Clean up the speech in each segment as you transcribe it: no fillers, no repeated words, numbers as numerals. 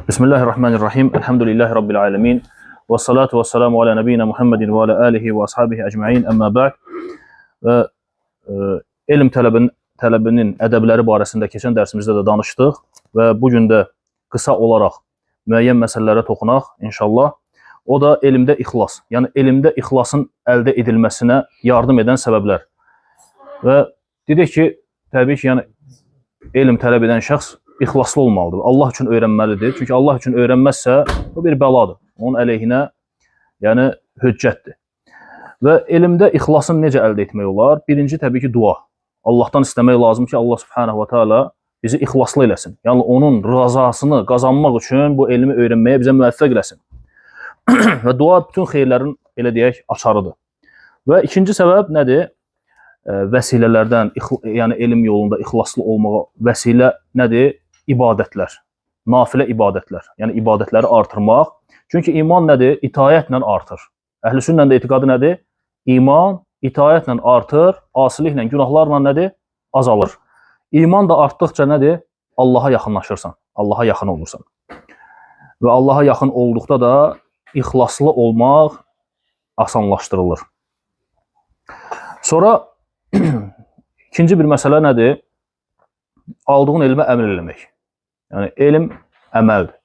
Bismillahirrahmanirrahim. Elhamdülillahi Rabbil alemin. Və salatu və salamu alə nəbiyyina Muhammedin və alə alihi və ashabihi əcma'in. Əmmə ba'd. Və elm tələbinin ədəbləri barəsində keçən dərsimizdə də danışdıq və bugün də qısa olaraq müəyyən məsələlərə toxunaq inşallah. O da elmdə ixlas. Yəni elmdə ixlasın əldə edilməsinə yardım edən səbəblər. Və dedik ki, təbii ki, yəni elm tələb edən şəxs ixlaslı olmalıdır. Allah üçün öyrənməlidir. Çünki Allah üçün öyrənməzsə, bu bir bəladır. Onun əleyhinə, yəni hüccətdir. Və elmdə ixlasını necə əldə etmək olar? Birinci, təbii ki, dua. Allahdan istəmək lazım ki, Allah subhanahu wa ta'ala bizi ixlaslı eləsin. Yəni, onun rızasını qazanmaq üçün bu elmi öyrənməyə bizə müvəffəq eləsin. Və dua bütün xeyirlərin, elə deyək, açarıdır. Və ikinci səbəb nədir? Vəsilələrdən, yəni elm yolunda ixlaslı olmağa vəsilə nədir? İbadətlər, nafilə ibadətlər. Yəni ibadətləri artırmaq. Çünki iman nədir? İtaətlə artır. Əhl-i sünnənin də etiqadı nədir? İman itaətlə artır, asiliklə, günahlarla nədir? Azalır. İman da artdıqca nədir? Allaha yaxınlaşırsan, Allaha yaxın olursan. Və Allaha yaxın olduqda da ixlaslı olmaq asanlaşdırılır. Sonra ikinci bir məsələ nədir? Aldığın elmə əməl eləmək. Yəni, elm əməldir.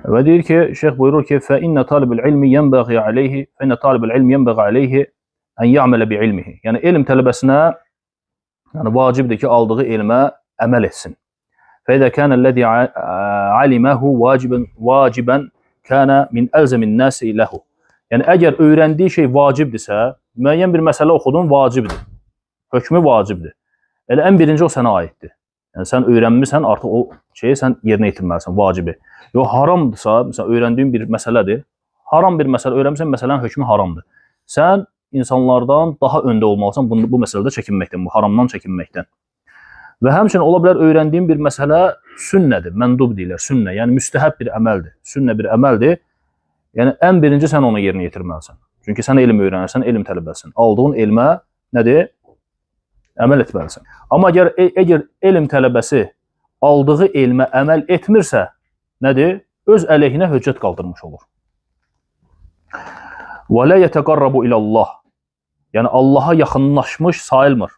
Və deyir ki, şeyx buyurur ki, فَإِنَّ طَالِبُ الْعِلْمِ يَنْبَغِي عَلَيْهِ أَنْ يَعْمَلَ بِعِلْمِهِ. Yəni, elm tələbəsinə vacibdir ki, aldığı elmə əməl etsin. فَإِذَا كَانَ الَّذِي عَلِمَهُ وَاجِبًا كَانَ مِنْ أَلْزَمِ النَّاسِ لَهُ. Yəni, əgər öyrəndiyi şey vacibdirsə, müəyyən bir məsələ oxudun, vacibdir. Hökmü vacibdir. Elə ən birinci o sənə aiddir. Yəni, sən öyrənmirsən, artıq o şeyi sən yerinə yetirməlisən, vacibi. Yox, haramdırsa, məsələn, öyrəndiyin bir məsələdir, haram bir məsələ öyrənmirsən, məsələnin hökmü haramdır. Sən insanlardan daha öndə olmalısan bu məsələdə çəkinməkdən, bu haramdan çəkinməkdən. Və həmçinin ola bilər öyrəndiyin bir məsələ sünnədir, məndub deyirlər, sünnə, yəni müstəhəb bir əməldir, sünnə bir əməldir. Yəni, ən birinci sən onu yerinə yetirməlisən. Çünki sən elm öyrənirsən, elm tələbəsin. Aldığın elmə nədir? Əməl etməlisən. Amma əgər elm tələbəsi aldığı elmə əməl etmirsə, nədir? Öz əleyhinə höccət qaldırmış olur. وَلَا يَتَقَرَّبُ إِلَى اللّٰهِ. Yəni, Allaha yaxınlaşmış sayılmır.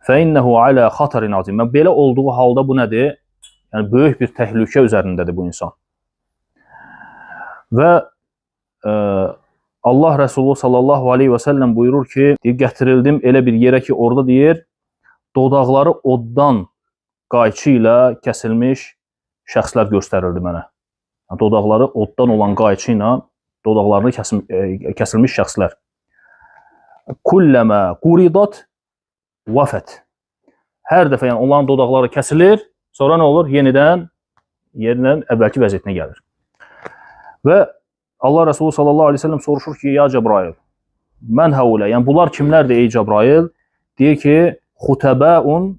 فَإِنَّهُ عَلَى خَطَرٍ عَظِيمٍ. Belə olduğu halda bu nədir? Yəni, böyük bir təhlükə üzərindədir bu insan. Və Allah Resulü sallallahu aleyhi və səlləm buyurur ki, gətirildim elə bir yerə ki, orada deyir, dodaqları oddan qayçı ilə kəsilmiş şəxslər göstərildi mənə. Dodaqları oddan olan qayçı ilə dodaqlarını kəsilmiş şəxslər. Kulləmə quridat vəfət. Hər dəfə yəni, onların dodaqları kəsilir, sonra nə olur? Yenidən əvvəlki vəziyyətinə gəlir. Və Allah Resulü sallallahu aleyhi ve sellem soruşur ki, ya Cəbrail, mən həulə, yəni bunlar kimlərdir ey Cəbrail? Deyir ki, xutəbəun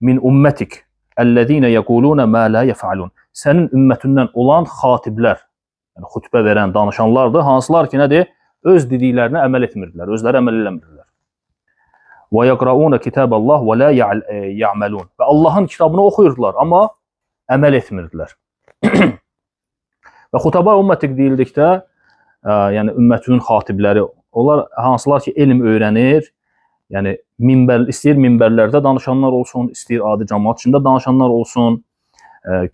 min ümmətik, əlləzinə yəqulunə mə lə yəfəlun. Sənin ümmətündən olan xatiblər, yəni xütbə verən, danışanlardır, hansılar ki, nədir? Öz dediklərinə əməl etmirdilər, özləri əməl eləmirdilər. Və yəqraunə kitəbəllah və lə ya'məlun. Və Allahın kitabını oxuyurdular, amma əməl etmirdilər. Və xutaba ümmətik deyildikdə, yəni ümmətinin xatibləri, onlar hansılar ki, elm öyrənir, yəni istəyir minbərlərdə danışanlar olsun, istəyir adi cəmaat içində danışanlar olsun,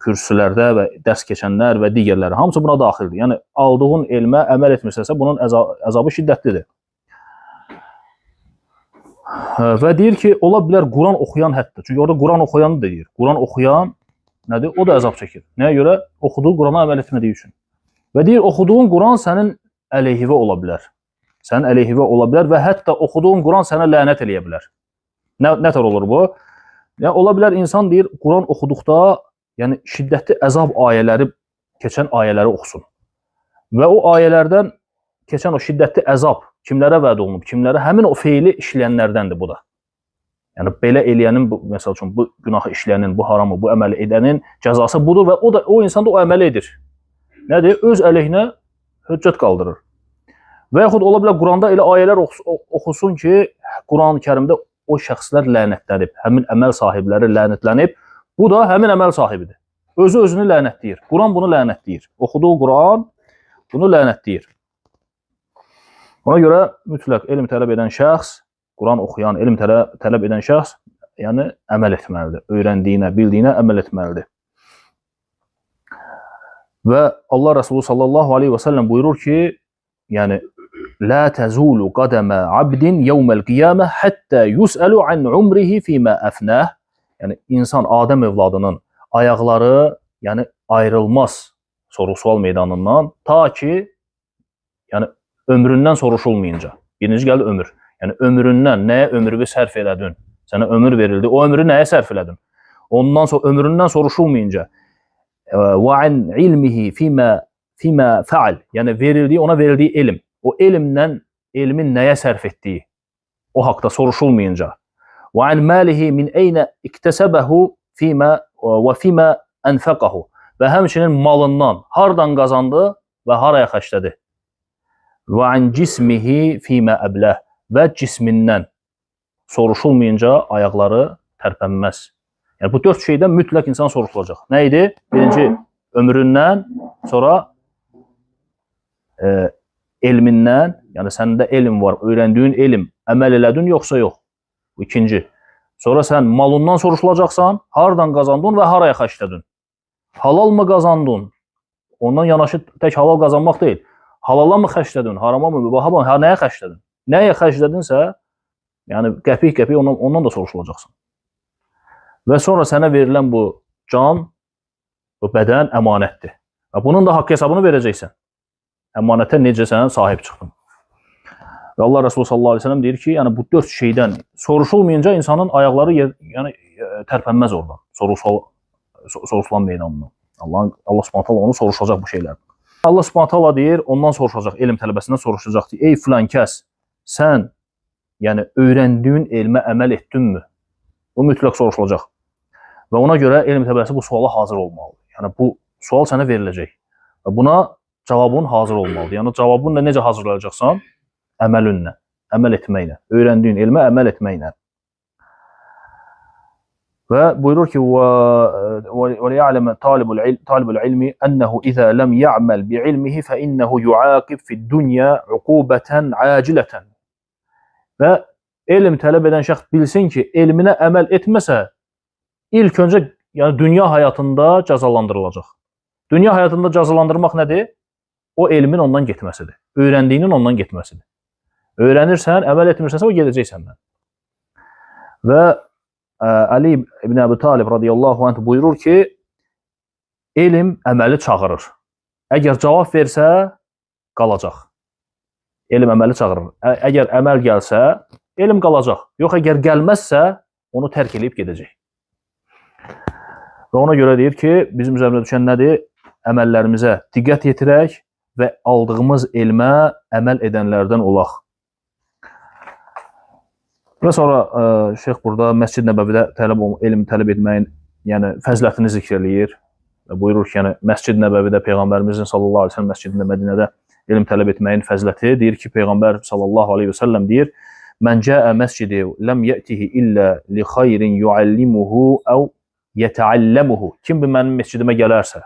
kürsülərdə və dərs keçənlər və digərləri, hamısı buna daxildir. Yəni, aldığın elmə əməl etmirsəsə, bunun əzabı şiddətlidir. Və deyir ki, ola bilər Quran oxuyan hətta, çünki orada Quran oxuyanı deyir, Quran oxuyan nədir? O da əzab çəkir. Nəyə görə? Oxuduğu Qurana əməl etmədiyi üçün. Və deyir, oxuduğun Quran sənin əleyhivə ola bilər. Sənin əleyhivə ola bilər və hətta oxuduğun Quran sənə lənət eləyə bilər. Nə tər olur bu? Yəni, ola bilər insan deyir, Quran oxuduqda yəni, şiddətli əzab ayələri, keçən ayələri oxusun. Və o ayələrdən keçən o şiddətli əzab kimlərə vəd olunub, kimlərə həmin o feili işləyənlərdəndir bu da. Yəni, belə eləyənin, məsəl üçün, bu günahı işləyənin, bu haramı, bu əməli edənin cəzası budur və o insan da o əməli edir. Nədir? Öz əleyhinə höccət qaldırır. Və yaxud ola bilər Quranda elə ayələr oxusun ki, Quran-ı Kərimdə o şəxslər lənətlənib, həmin əməl sahibləri lənətlənib, bu da həmin əməl sahibidir. Özü özünü lənətləyir. Quran bunu lənətləyir. Oxuduğu Quran bunu lənətləyir. Ona görə mütləq elm tələb edən şəxs, Quran oxuyan, elm tələb edən şəxs, yəni əməl etməlidir. Öyrəndiyinə, bildiyinə əməl etməlidir. Və Allah Resulü sallallahu aleyhi və səlləm buyurur ki, yəni la tazulu qadama abdin yawmal qiyamah hatta yus'alu an umrihi fima afnah. Yəni insan Adəm övladının ayaqları, yəni ayrılmaz soru-sual meydanından ta ki, yəni ömründən soruşulmayınca. Birinci gəldi ömür. Yəni ömründən nəyə ömrünü sərf elədin? Sənə ömür verildi. O ömrü nəyə sərf elədin? Ondan sonra ömründən soruşulmayınca və an ilmihi fima faal. Yəni verildiyi, ona verildiyi elm. O elmdən elmin nəyə sərf etdiyi o haqqda soruşulmayınca. Və an malihi min eyna iktasabahu fima və fima anfaqahu. Və həmçinin malından hardan qazandı və haraya xərclədi. Və an cismihi fima ablah. Və cismindən soruşulmayınca ayaqları tərpənməz. Yəni bu 4 şeydən mütləq insan soruşulacaq. Nə idi? Birinci ömründən, sonra elmindən, yəni səndə elm var, öyrəndiyin elm, əməl elədin yoxsa yox. Bu ikinci. Sonra sən malından soruşulacaqsan, hardan qazandın və haraya xərclədin? Halal mı qazandın? Ondan yanaşı tək halal qazanmaq deyil. Halala mı xərclədin, harama mı, mübaha mı, nəyə xərclədin? Nəyə xərclədinsə, yəni qəpik-qəpik ondan da soruşulacaqsan. Və sonra sənə verilən bu can, bu bədən əmanətdir. Və bunun da haqq hesabını verəcəksən. Əmanətə necə sən sahib çıxdın. Və Allah Resulü sallallahu aleyhi ve sellem deyir ki, yəni bu 4 şeydən soruşulmayınca insanın ayaqları yəni tərpənməz oradan, soruşulan meydanından. Allah Subhanahu taala onu soruşacaq bu şeylərdən. Allah Subhanahu taala deyir, ondan soruşacaq, elm tələbəsindən soruşacaq ki, ey filan kəs, sən yəni öyrəndiyin elmə əməl etdinmi? Bu mütləq soruşulacaq. Və ona görə elm tələbəsi bu suala hazır olmalıdır. Yəni bu sual sənə veriləcək. Və buna cavabın hazır olmalıdır. Yəni cavabını necə hazırlayacaqsan? Əməlinlə, əməl etməklə, öyrəndiyin elmə əməl etməklə. Və buyurur ki, وَلِيَعْلَمَ طَالِبُ الْعِلْمِ أَنَّهُ إِذَا لَمْ يَعْمَلْ بِعِلْمِهِ فَإِنَّهُ يُعَاقِبْ فِي الدُّنْيَا عُقُوبَةً عَاجِلَةً. Və elm tələb edən şəxs bilsin ki, elminə əməl etməsə, ilk öncə yəni dünya həyatında cəzalandırılacaq. Dünya həyatında cəzalandırmaq nədir? O elmin ondan getməsidir. Öyrəndiyinin ondan getməsidir. Öyrənirsən, əməl etmirsənsə, o gedəcək səndən. Və Ali ibn Əbi Talib radiyallahu anh buyurur ki, elm əməli çağırır. Əgər cavab versə, qalacaq. Elm əməli çağırır. Əgər əməl gəlsə, elm qalacaq. Yox, əgər gəlməzsə, onu tərk edib gedəcək. Və ona görə deyir ki, bizim üzərimizə düşən nədir? Əməllərimizə diqqət yetirək və aldığımız elmə əməl edənlərdən olaq. Və sonra şeyx burada Məscid Nəbəvidə elm tələb etməyin yəni fəzilətini zikr eləyir. Və buyurur ki, yəni Məscid Nəbəvidə Peyğəmbərimizin sallallahu aleyhi ve sellem məscidində Mədinədə elm tələb etməyin fəziləti deyir ki, Peyğəmbər sallallahu aleyhi ve sellem deyir: "Mən cəə məscidi ləm yətihi illə li xeyrin yuallimuhu əv yetəalləmuhu." Kim bir mənim məscidimə gələrsə,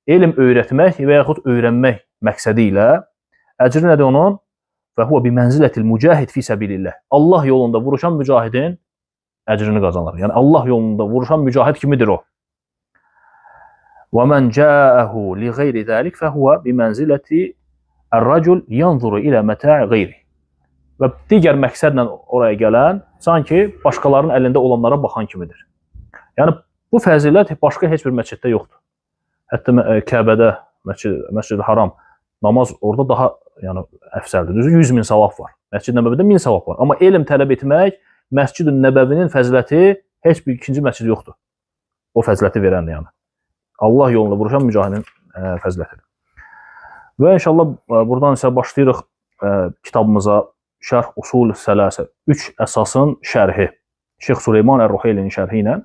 elm öyrətmək və yaxud öyrənmək məqsədi ilə əcri nədir onun? Və huve bi mənzilətil mücahid fi səbilillah. Allah yolunda vuruşan mücahidin əcrini qazanır. Yəni Allah yolunda vuruşan mücahid kimidir o? Və men ca'ahu li ghayri zalik fa huve bi mənziləti er-racul yanzuru ilə mata'i ghayri. Və digər məqsədlə oraya gələn sanki başqalarının əlində olanlara baxan kimidir. Yəni bu fəzilət başqa heç bir məsciddə yoxdur. Hətta Kəbədə, Məscid-i Haram namaz orada daha yəni əfsəldir. Düzü 100.000 savab var. Məscid-i Nəbəvidə 1000 savab var. Amma elm tələb etmək Məscid-i Nəbəvinin fəziləti heç bir ikinci məscid yoxdur. O fəziləti verəndir yəni. Allah yolunda vuruşan mücahidin fəzilətidir. Və inşallah buradan isə başlayırıq kitabımıza Şərh Usul Sələsə 3 əsasın şərhi. Şeyx Süleyman Ər-Ruheylinin şərhi ilə.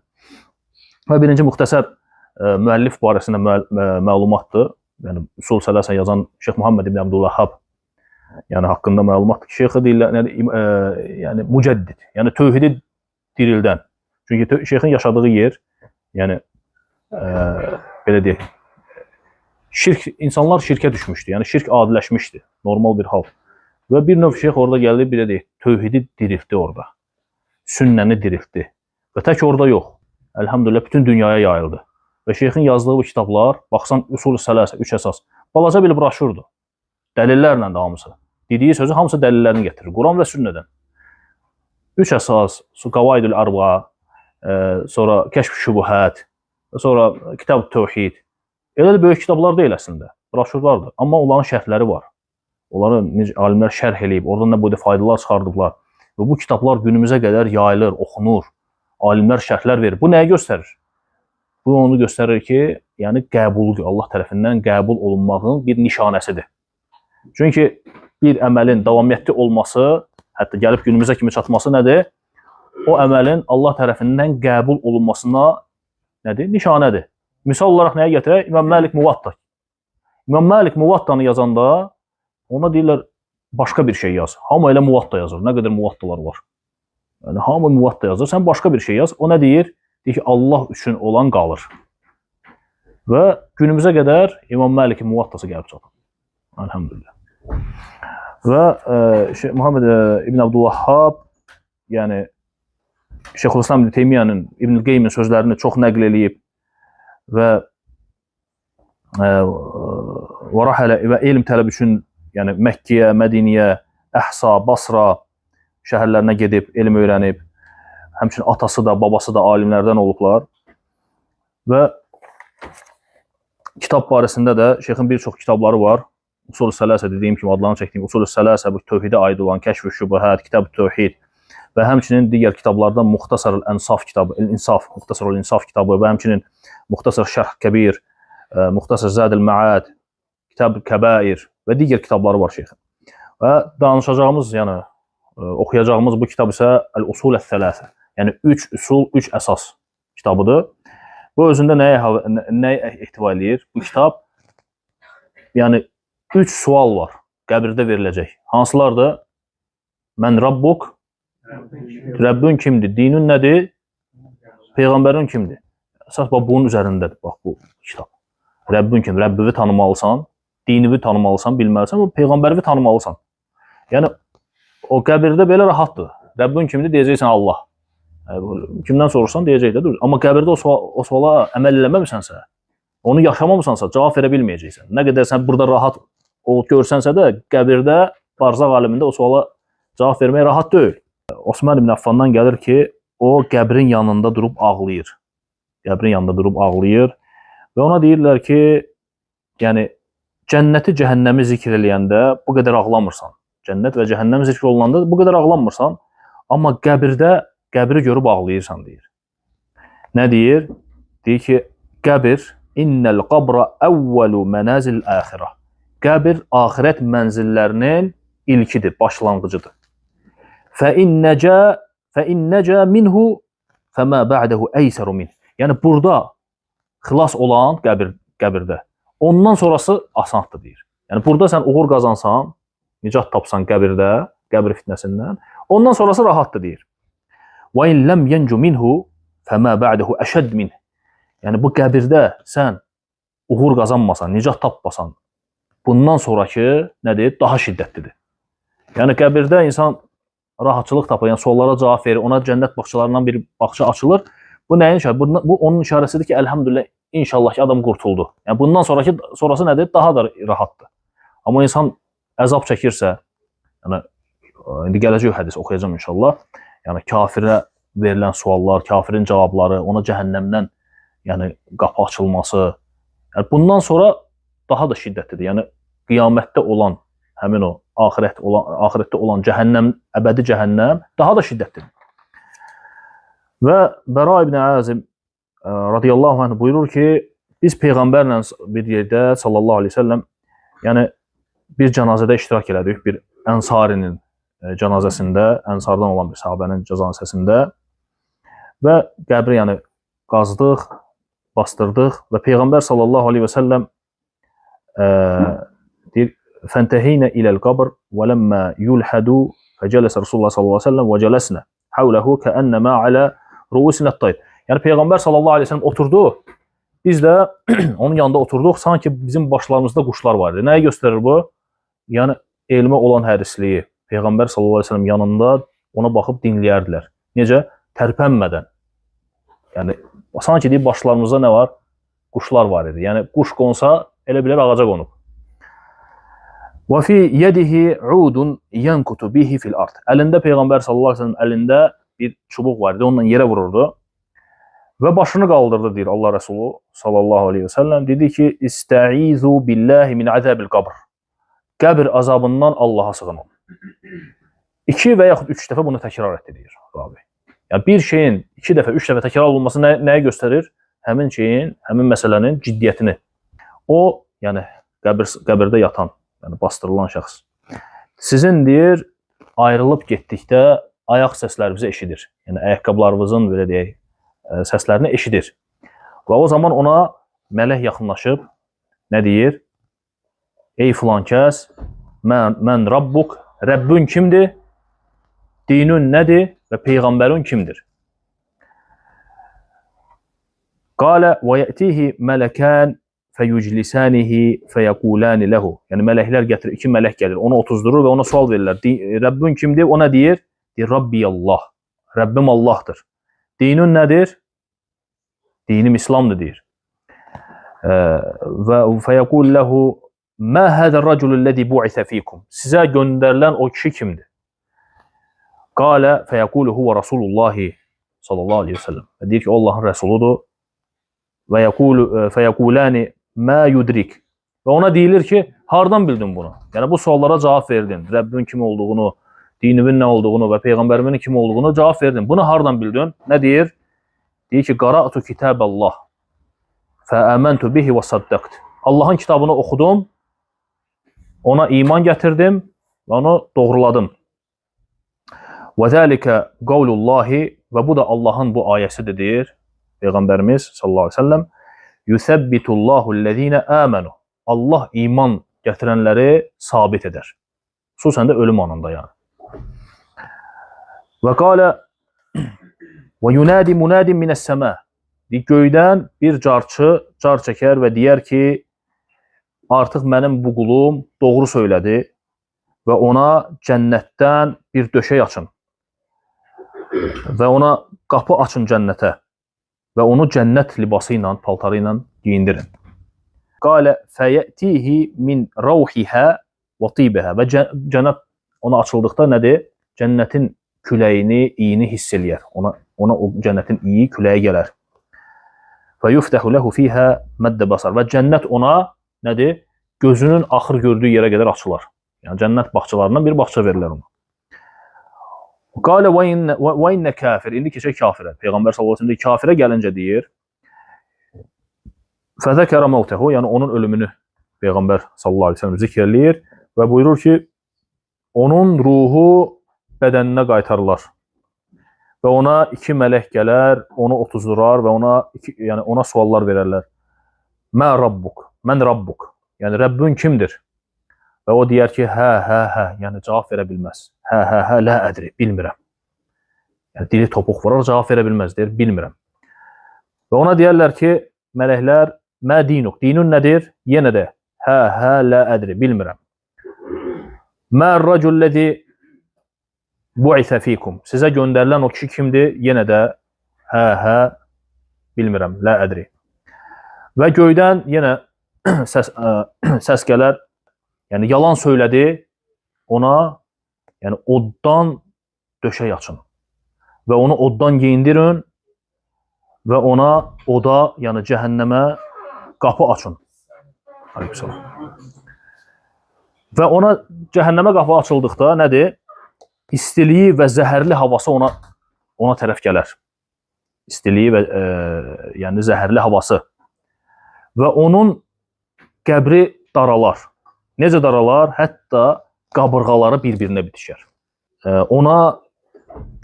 Və birinci müxtəsər müəllif barəsində məlumatdır. Yəni Usul Sələsə yazan Şeyx Muhammed ibn Abdülvəhhab yəni haqqında məlumatdır ki, şeyxə deyirlər, yəni mücəddid, yəni tövhidi dirildən. Çünki şeyxin yaşadığı yer, yəni belə deyək, insanlar şirkə düşmüşdü. Yəni şirk adiləşmişdi. Normal bir hal. Və bir növ şeyx orada gəldi, belə deyək, tövhidi diriltdi orada. Sünnəni diriltdi. Və tək orada yox. Elhamdülillah bütün dünyaya yayıldı. Və şeyxin yazdığı bu kitablar, baxsan usul-i sələsə, 3 əsas, balaca bir broşurdur. Dəlillərlə də hamısı. Dediyi sözü hamısı dəlillərini getirir. Quran və sünnədən. 3 əsas, Qavaidül Arba, sonra Kəşf-i Şübuhət, sonra Kitab-ı Tövhid. Elə də böyük kitablar deyil əslində, broşurlardır. Amma onların şərhləri var. Onları alimlər şərh eləyib, oradan nə boyda faydalar çıxardıblar. Və bu kitablar günümüzə qədər yayılır, oxunur. Alimlər şərhlər verir. Bu nəyi göstərir? Bu onu göstərir ki, yəni qəbul, Allah tərəfindən qəbul olunmağın bir nişanəsidir. Çünki bir əməlin davamiyyətli olması, hətta gəlib günümüzə kimi çatması nədir? O əməlin Allah tərəfindən qəbul olunmasına nədir? Nişanədir. Misal olaraq nəyə gətirək? İmam Məlik Muvatta. İmam Məlik Muvattanı yazanda ona deyirlər başqa bir şey yaz. Hamı elə Muvatta yazır. Nə qədər Muvattalar var. Yəni hamı Muvatta yazır. Sən başqa bir şey yaz. O nə deyir? Deyir ki, Allah üçün olan qalır. Və günümüzə qədər İmam Məlikin Muvattası gəlib çatır. Elhamdülillah. Və Muhammed İbn Abdülvahhab, yəni Şeyxülislam İbn Teymiyyənin, İbn Qeymin sözlərini çox nəql eləyib və varahələ və elm tələb üçün yəni Məkkəyə, Mədiniyə, Əhsa, Basra şəhərlərinə gedib, elm öyrənib. Həmçinin atası da, babası da alimlərdən olublar. Və kitab barəsində də şeyxin bir çox kitabları var. Usul-i Sələsə dediyim kimi adlarını çəkdiyim Usul-i Sələsə bu tövhidə aid olan Kəşf-i Şübuhət, Kitab-ı Tövhid və həmçinin digər kitablardan Muxtasar-ül İnsaf kitabı, Muxtasar-ül İnsaf kitabı və həmçinin Muxtasar Şərh Kəbir, Muxtasar Zədül Məad, Kitab-ı Kəbair və digər kitabları var şeyxin. Və danışacağımız, yəni oxuyacağımız bu kitab isə Əl-Usul Əs-Sələsə, yəni 3 üsul, 3 əsas kitabıdır. Bu özündə nəyə ehtiva eləyir? Bu kitab, yəni 3 sual var, qəbirdə veriləcək. Hansılardır? Mən Rabbuk, Rəbbün kimdir? Dinin nədir? Peyğəmbərin kimdir? Əsas bunun üzərindədir, bax bu kitab. Rəbbün kim? Rəbbivi tanımalısan, dinivi tanımalısan, bilməlisən və Peyğəmbərivi tanımalısan. Yəni, o qəbirdə belə rahatdır. Rəbbün kimdir? Deyəcəksən Allah. Kimdən sorursan, deyəcək də dur. Amma qəbirdə o suala əməl eləməmisənsə, onu yaşamamısansa, cavab verə bilməyəcəksən. Nə qədər sən burada rahat görsənsə də, qəbirdə, barzaq alimində o suala cavab vermək rahat deyil. Osman ibn Affandan gəlir ki, o qəbrin yanında durub ağlayır. Qəbrin yanında durub ağlayır. Və ona deyirlər ki, yəni, cənnəti, cəhənnəmi zikr eləyəndə bu qədər ağlamırsan. Cənnət və cəhənnəm zikr olunanda bu qədər ağlamırsan. Amma qəbirdə, qəbri görüb ağlayırsan, deyir. Nə deyir? Deyir ki, qəbir, innəl qabra əvvəlu mənazil əxirə. Qəbir, axirət mənzillərinin ilkidir, başlanğıcıdır. فَإِنَّجَا مِنْهُ فَمَا بَعْدَهُ أَيْسَرُ مِنْهُ. Yəni, burada xilas olan qəbirdə, ondan sonrası asandır, deyir. Yəni, burada sən uğur qazansan, nicat tapsan qəbirdə, qəbir fitnəsindən, ondan sonrası rahatdır, deyir. وَاِنْ لَمْ يَنْجُ مِنْهُ فَمَا بَعْدَهُ أَشَدْ مِنْهُ. Yəni, bu qəbirdə sən uğur qazanmasan, nicat tapmasan, bundan sonraki nədir? Daha şiddətlidir. Yəni, qəbirdə insan rahatçılıq tapır, yəni suallara cavab verir, ona cənnət bağçalarından bir bağça açılır. Bu nəyin işarəsi? Bu onun işarəsidir ki, əlhamdülillah, inşallah ki, adam qurtuldu. Yəni, bundan sonrası nədir? Daha da rahatdır. Amma insan əzab çəkirsə, yəni, indi gələcək hədis oxuyacağım inşallah, yəni kafirə verilən suallar, kafirin cavabları, ona cəhənnəmdən yəni, qapı açılması, yəni, bundan sonra daha da şiddətlidir. Yəni, qiyamətdə olan, həmin o, axirətdə olan cəhənnəm, əbədi cəhənnəm daha da şiddətlidir. Və Bəra ibn Azib radiyallahu anh buyurur ki, biz Peyğəmbərlə bir yerdə sallallahu aleyhi ve sellem, yəni bir cənazədə iştirak elədik, bir ənsarinin cənazəsində, ənsardan olan bir sahabənin cənazəsində və qəbri yəni qazdıq, bastırdıq və Peyğəmbər sallallahu aleyhi ve sellem deyir, فانتهينا إلى القبر ولما يلحدوا فجلس رسول الله صلى الله عليه وسلم وجلسنا حوله كأنما على رؤوسنا الطير. Yəni Peyğəmbər sallallahu aleyhi ve sellem oturdu Biz də onun yanında oturduq, sanki bizim başlarımızda quşlar var idi. Nəyi göstərir bu? Yəni elmə olan hərisliyi. Peyğəmbər sallallahu əleyhi və səlləm yanında ona baxıb dinləyərdilər. Necə? Tərpənmədən. Yəni sanki deyib başlarımızda nə var? Quşlar var idi. Yəni quş qonsa elə bilər ağaca qonub. Və fi yedihi udun yankutu bihi fil ard. Əlində Peyğəmbər sallallahu əleyhi və səlləm əlində bir çubuq var idi. Onunla yerə vururdu. Və başını qaldırdı deyir Allah Rəsulu sallallahu əleyhi və səlləm. Dedi ki: "İstəizu billahi min azabil qabr." Qəbr azabından Allaha sığının. 2 və yaxud 3 dəfə bunu təkrar etdi deyir Rabi. Yəni bir şeyin 2 dəfə, 3 dəfə təkrar olunması nəyə göstərir? Həmin şeyin, həmin məsələnin ciddiyyətini. O, yəni qəbirdə yatan, yəni bastırılan şəxs. Sizin deyir, ayrılıb getdikdə ayaq səslərinizi eşidir. Yəni ayaqqabılarınızın belə deyək, səslərini eşidir. Və o zaman ona mələk yaxınlaşıb nə deyir? Ey filan kəs, mən Rabbuk, Rəbbün kimdir? Dinün nədir və peyğəmbərin kimdir? Qalə və yətihi mələkən fəyuclisanihi fəyəqulani lehu. Yəni mələklər gətirir, 2 mələk gəlir, onu otuzdurur və ona sual verirlər. Rəbbün kimdir? O nə deyir? Deyir Rabbi Allah. Rəbbim Allahdır. Dinün nədir? Dinim İslamdır deyir. Və fəyəqul lehu mə hədər-rəculüllezî bu'itə fikum. Sizə göndərilən o kişi kimdir? Qalə fəyəqulu huvə Rasulullahi sallallahu aleyhi və səlləm. Deyir ki, Allahın rəsuludur. Və fəyəqulani mə yudrik. Və ona deyilir ki, hardan bildin bunu? Yəni bu suallara cavab verdin. Rəbbin kim olduğunu, dininin nə olduğunu və peyğəmbərimin kim olduğunu cavab verdin. Bunu hardan bildin? Nə deyir? Deyir ki, qara'tu kitaballah fəəməntu bihi və saddaqt. Allahın kitabını oxudum, ona iman gətirdim və onu doğruladım. Və zəlikə qavlullahi, və bu da Allahın bu ayəsidir deyir. Peyğəmbərimiz sallallahu əleyhi və səlləm yusabbitullahul-lezina amanu. Allah iman gətirənləri sabit edər. Xüsusən də ölüm anında yəni. Və qalə və yunadi munadin minəs-səma. Göydən bir carçı car çəkər və deyər ki, artıq mənim bu qulum doğru söylədi və ona cənnətdən bir döşək açın. Və ona qapı açın cənnətə. Və onu cənnət libası ilə, paltarı ilə giyindirin. Qalə fəyətihi min rauhihə və tibəhə. Və cənnət ona açıldıqda nədir? Cənnətin küləyini, iyini hiss eləyər. Ona o cənnətin iyi küləyi gələr. Və yuftəhu lehu fihə məddə basar. Və cənnət ona nədir? Gözünün axır gördüyü yerə qədər açılar. Yəni cənnət bağçalarından bir bağça verilər ona. Qalə və innə kafir. İndi keçək kafirə. Peyğəmbər sallallahu əleyhi və səlləm kafirə gəlincə deyir. Fəzəkərə mevtəhu, yəni onun ölümünü Peyğəmbər sallallahu əleyhi və səlləm zikr eləyir və buyurur ki, onun ruhu bədəninə qaytarılar. Və ona 2 mələk gələr, onu otuzdurar və ona suallar verərlər. Mə Rabbuk, mən Rabbuk. Yəni Rəbbün kimdir? Və o deyər ki, hə, yəni cavab verə bilməz. Hə, lə ədri, bilmirəm. Yəni dili topuq vurar, cavab verə bilməz, deyir, bilmirəm. Və ona deyərlər ki, mələklər, mə dinuk, dinun nədir? Yenə də, hə, lə ədri, bilmirəm. Mə rəculləzi bu'itə fikum. Sizə göndərilən o kişi kimdir? Yenə də, hə, bilmirəm, lə ədri. Və göydən yenə səs gələr. Yəni yalan söylədi, ona yəni oddan döşək açın və onu oddan geyindirin və ona oda, yəni cəhənnəmə qapı açın. Aleykümselam. Və ona cəhənnəmə qapı açıldıqda nədir? İstiliyi və zəhərli havası ona tərəf gələr. İstiliyi və yəni zəhərli havası. Və onun qəbri daralar. Necə daralar? Hətta qabırğaları bir-birinə bitişər. Ona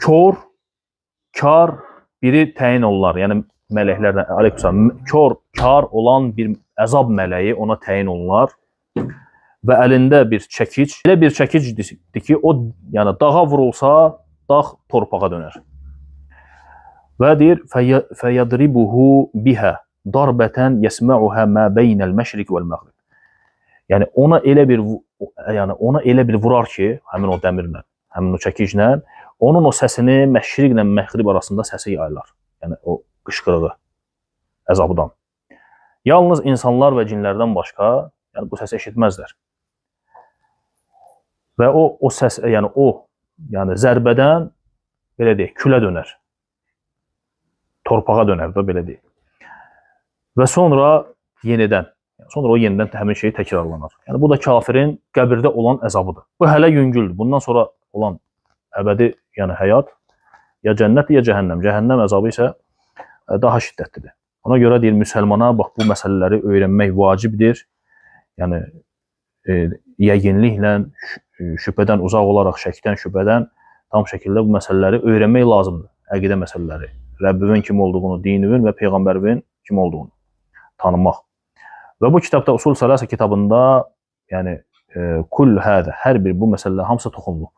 kör, kar biri təyin olurlar. Yəni mələklərdən, aleykümselam, kar olan bir əzab mələyi ona təyin olurlar. Və əlində bir çəkic, elə bir çəkicdir ki, o yəni dağa vurulsa, dağ torpağa dönər. Və deyir, fəyadribuhu bihə. darbatan yesma'uha ma beynel meşrik vel maghrib. Yəni ona elə bir vurar ki, həmin o dəmirlə, həmin o çəkiclə, onun o səsini məşriqlə məğrib arasında səsi yayılar. Yəni o qışqırığı əzabdan. Yalnız insanlar və cinlərdən başqa, yəni bu səsi eşitməzlər. Və o səs, yəni zərbədən belə deyək, külə dönər. Torpağa dönər də belə deyək. Və sonra o yenidən həmin şey təkrarlanar. Yəni bu da kafirin qəbirdə olan əzabıdır. Bu hələ yüngüldür. Bundan sonra olan əbədi, yəni həyat ya cənnət ya cəhənnəm. Cəhənnəm əzabı isə daha şiddətlidir. Ona görə deyir müsəlmana bax bu məsələləri öyrənmək vacibdir. Yəni yəqinliklə, şübhədən uzaq olaraq, şəkdən, şübhədən tam şəkildə bu məsələləri öyrənmək lazımdır. Əqidə məsələləri, Rəbbivin kim olduğunu, dinivin və Peyğəmbərivin kim olduğunu tanımaq. Və bu kitabda Usul Sələsə kitabında yəni kull hədə, hər bir bu məsələlər hamısı toxunulub.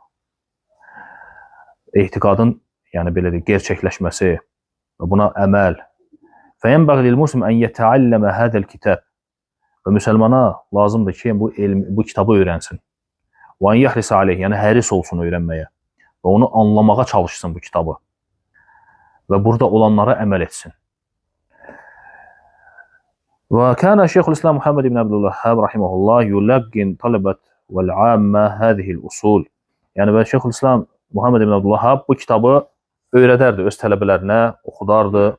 Etiqadın yəni belə deyək, gerçəkləşməsi və buna əməl. Fəyənbəği lil-muslim ən yətəalləmə hədəl kitab. Və müsəlmana lazımdır ki, bu kitabı öyrənsin. Və ən yəhrisə aleyh, yəni həris olsun öyrənməyə. Və onu anlamağa çalışsın bu kitabı. Və burada olanlara əməl etsin. وكان شيخ الإسلام محمد بن عبد الوهاب رحمه الله يلقن طلبة والعامة هذه الأصول. Yəni və Şeyxülislam Muhammed ibn Abdülvahhab bu kitabı öyrədərdi öz tələbələrinə, oxudardı,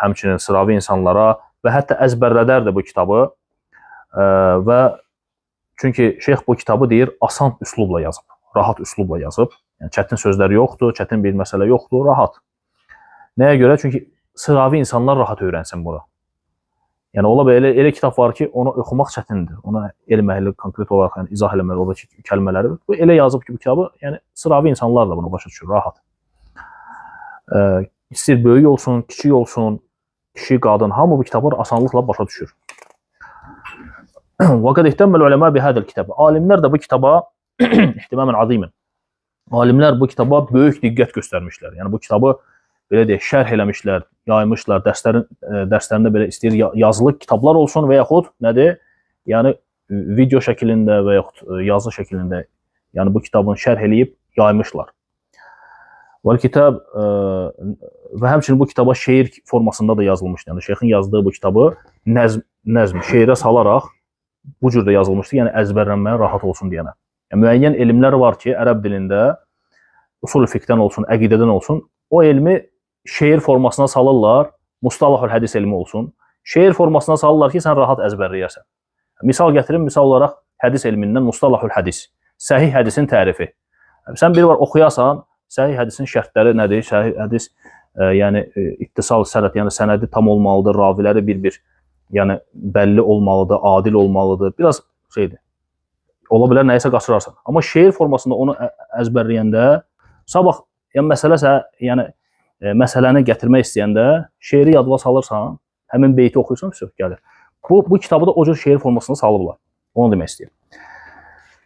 həmçinin sıravi insanlara və hətta əzbərlədərdi bu kitabı. Və çünki şeyx bu kitabı deyir asan üslubla yazıb, rahat üslubla yazıb. Yəni çətin sözləri yoxdur, çətin bir məsələ yoxdur, rahat. Nəyə görə? Çünki sıravi insanlar rahat öyrənsin bunu. Yəni ola belə elə kitab var ki, onu oxumaq çətindir. Ona elm əhli konkret olaraq yəni izah eləməli oradakı kəlmələri. Bu elə yazıb ki, bu kitabı, yəni sıravi insanlar da bunu başa düşür, rahat. İstəyir böyük olsun, kiçik olsun, kişi, qadın, hamı bu kitabı asanlıqla başa düşür. Və qəd ihtəmməl uləmə bi hədəl kitab. Alimlər də bu kitaba ihtimamən azimin. Alimlər bu kitaba böyük diqqət göstərmişlər. Yəni bu kitabı belə deyək, şərh eləmişlər, yaymışlar, dərslərində belə istəyir yazılı kitablar olsun və yaxud nədir? Yəni video şəklində və yaxud yazı şəklində yəni bu kitabını şərh eləyib yaymışlar. Və kitab və həmçinin bu kitaba şeir formasında da yazılmışdı. Yəni şeyxin yazdığı bu kitabı nəzm, şeirə salaraq bu cür də yazılmışdı. Yəni əzbərlənməyə rahat olsun deyənə. Yəni müəyyən elmlər var ki, ərəb dilində usul fiqhdən olsun, əqidədən olsun, o elmi şeir formasına salırlar, mustalahul hədis elmi olsun. Şeir formasına salırlar ki, sən rahat əzbərləyərsən. Misal gətirim, misal olaraq hədis elmindən mustalahul hədis, səhih hədisin tərifi. Sən bir var oxuyasan, səhih hədisin şərtləri nədir? Səhih hədis, yəni ittisal sənəd, yəni sənədi tam olmalıdır, raviləri bir-bir, yəni bəlli olmalıdır, adil olmalıdır. Biraz şeydir. Ola bilər nəyisə qaçırarsan. Amma şeir formasında onu əzbərləyəndə, sabah yəni məsələsə, yəni məsələni gətirmək istəyəndə şeiri yadva salırsan, həmin beyti oxuyursan, gəlir. Bu kitabı da o cür şeir formasında salıblar. Onu demək istəyir.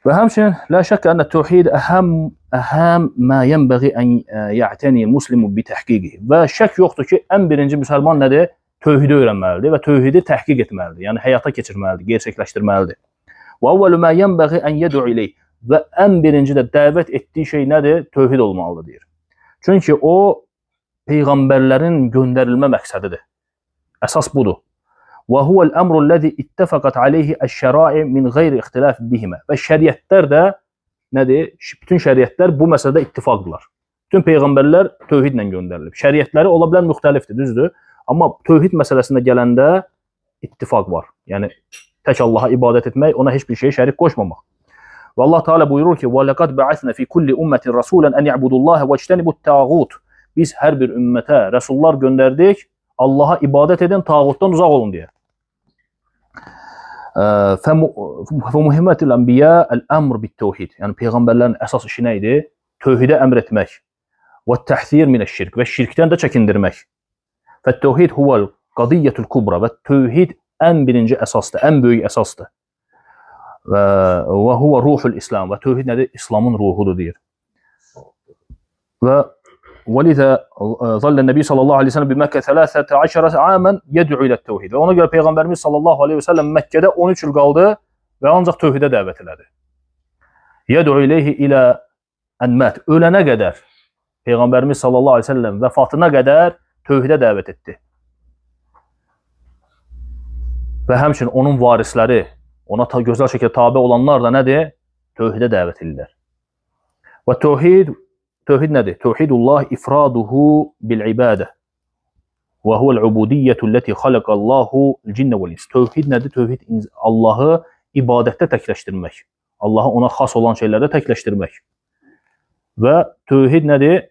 Və həmçinin la şəkkə ənə təvhid əhəm mə yənbəği ən ya'təniyil muslimu bi təhqiqi. Və şək yoxdur ki, ən birinci müsəlman nədir? Tövhidi öyrənməlidir və tövhidi təhqiq etməlidir. Yəni həyata keçirməlidir, gerçəkləşdirməlidir. Və əvvəlu mə yənbəği ən yəd'u ileyh. Və ən birinci də dəvət etdiyi şey nədir? Tövhid olmalıdır deyir. Çünki o peyğəmbərlərin göndərilmə məqsədidir. Əsas budur. Və huvəl əmrullezî ittefaqat aleyhi əş-şərai min qeyri ixtilaf bihimə. Və şəriətlər də nədir? Bütün şəriətlər bu məsələdə ittifaqdırlar. Bütün peyğəmbərlər tövhidlə göndərilib. Şəriətləri ola bilər müxtəlifdir, düzdür? Amma tövhid məsələsində gələndə ittifaq var. Yəni tək Allaha ibadət etmək, ona heç bir şey şərik qoşmamaq. Və Allah Teala buyurur ki: "Və laqad ba'asna fi kulli ummetin rasulan an ya'budullaha və ictenibut-tağut." Biz hər bir ümmətə rəsullar göndərdik, Allaha ibadət edin, tağutdan uzaq olun deyə. Fəmuhimmətul ənbiyə əl-əmr bit-təvhid. Yəni peyğəmbərlərin əsas işi nə idi? Tövhidə əmr etmək. Və təhzir minəş-şirk və şirkdən də çəkindirmək. Fət-təvhid huvəl qadiyyətul kubra və tövhid ən birinci əsasdır, ən böyük əsasdır. Və huvə ruhul İslam və tövhid nədir? İslamın ruhudur deyir. Və وَلِذَا ظَلَّ النَّبِي sallallahu aleyhi ve sellem بِمَكَّةَ 13 عَامًا يَدْعُ إِلَى التَّوْحِيدِ. Və ona görə Peyğəmbərimiz sallallahu aleyhi ve sellem Məkkədə 13 il qaldı və ancaq tövhidə dəvət elədi. يَدْعُ إِلَيْهِ إِلَى أَنْ مَاتَ. Ölənə qədər, Peyğəmbərimiz sallallahu aleyhi ve sellem vəfatına qədər tövhidə dəvət etdi. Və həmçinin onun varisləri, ona gözəl şəkildə tabe olanlar da nədir? Tövhidə dəvət edirlər. Və tövhid nədir? Tövhidullah ifraduhu bil-ibadə və huvəl-ubudiyyətü-ləti xalaqallahu l-cinnə vəl-ins. Tövhid nədir? Tövhid Allahı ibadətdə təkləşdirmək. Allahı ona xas olan şeylərdə təkləşdirmək. Və tövhid nədir?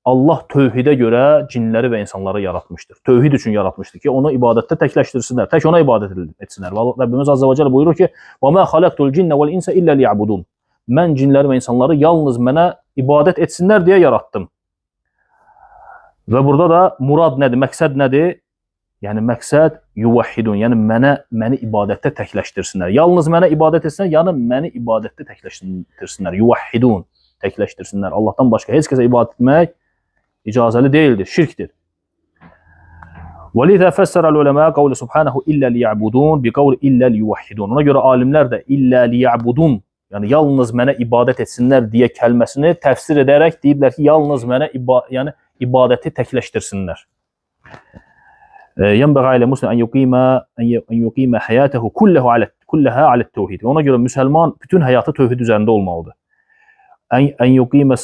Allah tövhidə görə cinləri və insanları yaratmışdır. Tövhid üçün yaratmışdır ki, onu ibadətdə təkləşdirsinlər, tək ona ibadət etsinlər. Rəbbimiz Azza və Cəllə buyurur ki: "Və mə xalaqtul cinnə vəl insə illə liyəbudun." Mən cinləri və insanları yalnız mənə ibadət etsinlər deyə yaratdım. Və burada da murad nədir? Məqsəd nədir? Yəni məqsəd yuvahhidun, yəni məni ibadətdə təkləşdirsinlər. Yalnız mənə ibadət etsinlər, yəni məni ibadətdə təkləşdirsinlər. Yuvahhidun, təkləşdirsinlər. Allahdan başqa heç kəsə ibadət etmək icazəli deyildir, şirkdir. وَلِذَا فَسَّرَ الْعُلَمَاءَ قَوْلِ سُبْحَانَهُ إِلَّا لِيَعْبُدُونَ بِقَوْلِ إِلَّا لِيُوَحِّدُونَ. Ona görə alimlər də illə liyəbudun, yəni yalnız mənə ibadət etsinlər deyə kəlməsini təfsir edərək deyiblər ki, yalnız mənə ibadəti təkləşdirsinlər. يَنْبَغِي عَلَى الْمُسْلِمِ أَنْ يُقِيمَ حَيَاتَهُ كُلَّهَا عَلَى التَّوْحِيدِ. Ona görə müsəlman bütün həyatı tövhid üzərində olmalıdır. أن يقيم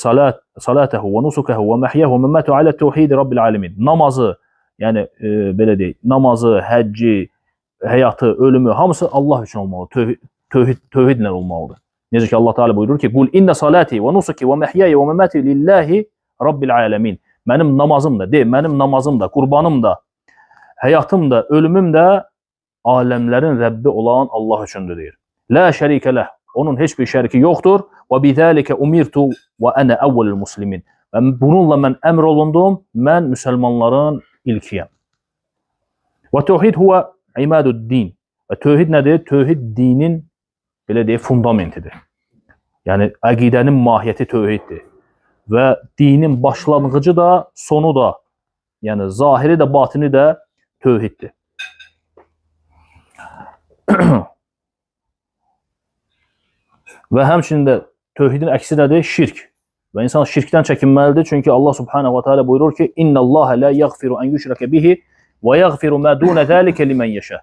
صلاته ونسكه ومحياه ومماته على التوحيد رب العالمين. Namazı, yəni belə deyək, namazı, həcci, həyatı, ölümü hamısı Allah üçün olmalı. Tövhidlə olmalıdır. Necə ki Allah Teala buyurur ki: "Qul inna salati və nusuki və mahyaya və mamati lillahi rabbil alamin." Mənim namazım da, mənim namazım da, qurbanım da, həyatım da, ölümüm də aləmlərin Rəbbi olan Allah üçündür deyir. La şərikə ləh. Onun heç bir şəriki yoxdur. Və bizəlikə umirtu və ənə əvvəlül muslimin. Və bununla mən əmr olundum, mən müsəlmanların ilkiyəm. Və tövhid huvə imaduddin. Və tövhid nədir? Tövhid dinin, belə deyək, fundamentidir. Yəni əqidənin mahiyyəti tövhiddir. Və dinin başlanğıcı da, sonu da, yəni zahiri də, batini də tövhiddir. Və həmçinin də tövhidin əksi nədir? Şirk. Və insan şirkdən çəkinməlidir. Çünki Allah Subhanahu wa Taala buyurur ki: "İnna Allaha la yaghfiru an yushraka bihi və yaghfiru ma dun zalika limen yasha."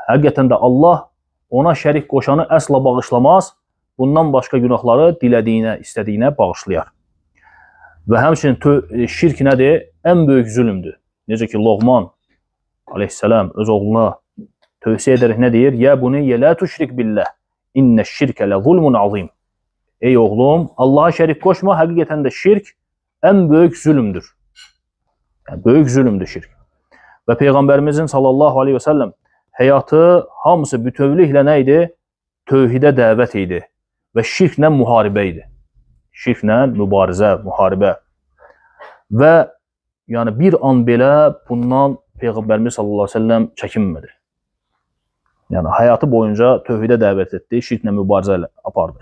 Həqiqətən də Allah ona şərik qoşanı əsla bağışlamaz. Bundan başqa günahları dilədiyinə, istədiyinə bağışlayar. Və həmçinin şirk nədir? Ən böyük zülmdür. Necə ki Loğman aleyhissalam öz oğluna tövsiyə edərək nə deyir? "Ya buniyyə la tuşrik billah. İnnə şirkə lə zulmun azim." Ey oğlum, Allaha şərik qoşma, həqiqətən də şirk ən böyük zülmdür. Yəni, böyük zülmdür şirk. Və Peyğəmbərimizin sallallahu aleyhi və səlləm həyatı hamısı bütövlüklə nə idi? Tövhidə dəvət idi və şirklə müharibə idi. Şirklə mübarizə, müharibə. Və yəni bir an belə bundan Peyğəmbərimiz sallallahu aleyhi və səlləm çəkinmədi. Yəni həyatı boyunca tövhidə dəvət etdi, şirklə mübarizə ilə apardı.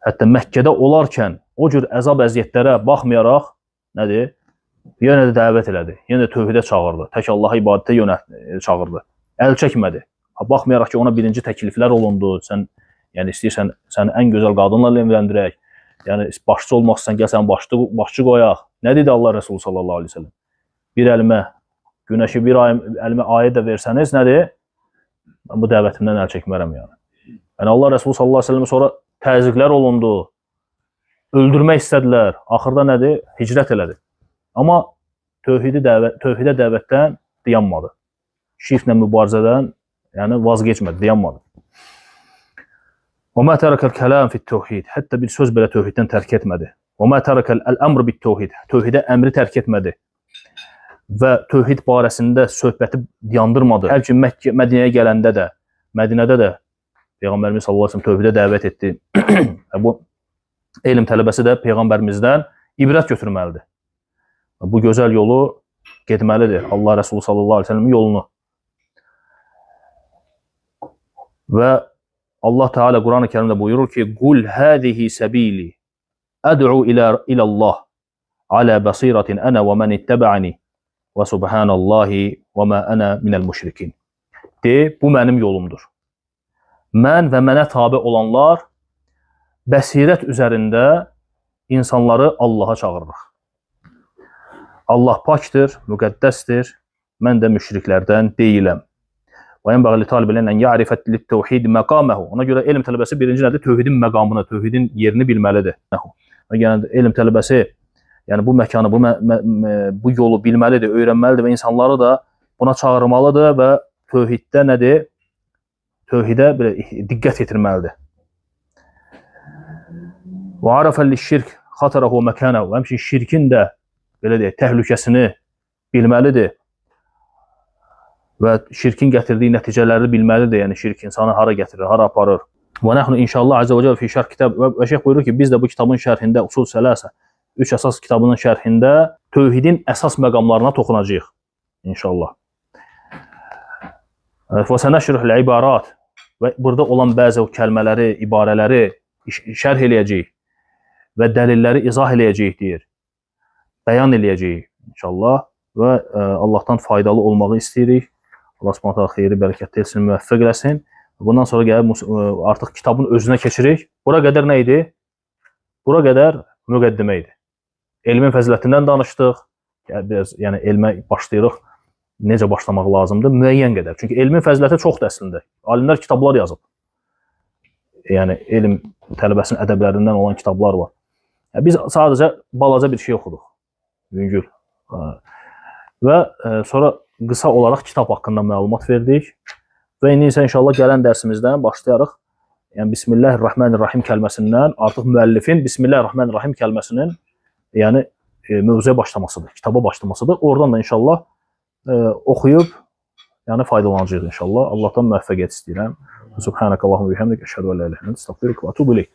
Hətta Məkkədə olarkən o cür əzab əziyyətlərə baxmayaraq nədir? Yenə də dəvət elədi. Yenə də tövhidə çağırdı. Tək Allaha ibadətə çağırdı. Əl çəkmədi. Baxmayaraq ki, ona birinci təkliflər olundu. Sən yəni istəyirsən səni ən gözəl qadınla evləndirək. Yəni başçı olmaq istəyirsən, gəl səni başçı qoyaq. Nə dedi Allah Rəsulü sallallahu aleyhi ve sellem? Bir əlimə günəşi, bir əlimə ayı da versəniz nədir? Mən bu dəvətimdən əl çəkmərəm yəni. Yəni Allah Rəsulü sallallahu aleyhi ve sellem sonra təzyiqlər olundu. Öldürmək istədilər. Axırda nədir? Hicrət elədi. Amma tövhidə dəvətdən dayanmadı. Şirklə mübarizədən yəni vaz keçmədi, dayanmadı. وَمَا تَرَكَ الْكَلَامِ فِي التَّوْحِيدِ. Hətta bir söz belə tövhiddən tərk etmədi. وَمَا تَرَكَ الْأَمْرِ بِالتَّوْحِيدِ. Tövhidə əmri tərk etmədi. Və tövhid barəsində söhbəti yandırmadı. Hər ki Mədinəyə gələndə də, Mədinədə də Peyğəmbərimiz sallallahu əleyhi və səlləm tövhidə dəvət etdi. Bu elm tələbəsi də Peyğəmbərimizdən ibrət götürməlidir. Bu gözəl yolu getməlidir. Allah Rəsulü sallallahu əleyhi və səlləmin yolunu. Və Allah Teala Quran-ı Kərimdə buyurur ki: "Qul hadihi sabili ad'u ila Allah alə basiratin ənə və mən ittəbə'ani və subhanallahi və mə ənə minəl müşrikin. De, bu mənim yolumdur. Mən və mənə tabe olanlar bəsirət üzərində insanları Allaha çağırırıq. Allah pakdır, müqəddəsdir, mən də müşriklərdən deyiləm. Və ən bəğli talibələn ən ya'rifət lit-təvhid məqaməhu. Ona görə elm tələbəsi birinci nədir? Tövhidin məqamını, tövhidin yerini bilməlidir. Yəni elm tələbəsi yəni bu məkanı, bu yolu bilməlidir, öyrənməlidir və insanları da buna çağırmalıdır və tövhiddə nədir? Tövhidə diqqət yetirməlidir. Və arafə liş-şirk xatarahu və məkanahu. Həmçinin şirkin də belə deyək, təhlükəsini bilməlidir və şirkin gətirdiyi nəticələri bilməlidir. Yəni şirk insanı hara gətirir, hara aparır. Və nəhnu inşallah azza və cəll fi şərh kitab və şeyx buyurur ki, biz də bu kitabın şərhində usul sələsə 3 əsas kitabının şərhində tövhidin əsas məqamlarına toxunacağıq inşallah. Və sənəşrihul ibarat və burada olan bəzi kəlmələri, ibarələri şərh eləyəcəyik və dəlilləri izah eləyəcəyik deyir. Bəyan eləyəcəyik inşallah və Allahdan faydalı olmağı istəyirik. Allah Subhanahu taala xeyri, bərəkətli etsin, müvəffəq eləsin. Bundan sonra gəlib artıq kitabın özünə keçirik. Bura qədər nə idi? Bura qədər müqəddimə idi. Elmin fəzilətindən danışdıq. Biraz, yəni elmə başlayırıq. Necə başlamaq lazımdır? Müəyyən qədər. Çünki elmin fəziləti çoxdur əslində. Alimlər kitablar yazıb. Yəni elm tələbəsinin ədəblərindən olan kitablar var. Biz sadəcə balaca bir şey oxuduq. Yüngül. Və sonra qısa olaraq kitab haqqında məlumat verdik. Və indi isə inşallah gələn dərsimizdən başlayarıq. Yəni Bismillahirrahmanirrahim kəlməsindən artıq müəllifin Bismillahirrahmanirrahim kəlməsinin yəni mövzuya başlamasıdır, kitaba başlamasıdır. Oradan da inşallah oxuyub yəni faydalanacağıq inşallah. Allahdan müvəffəqiyyət istəyirəm. Subhanakallahumma və bihamdik, əşhədu an la ilaha illə ente, estəğfiruke və etûbü ileyk.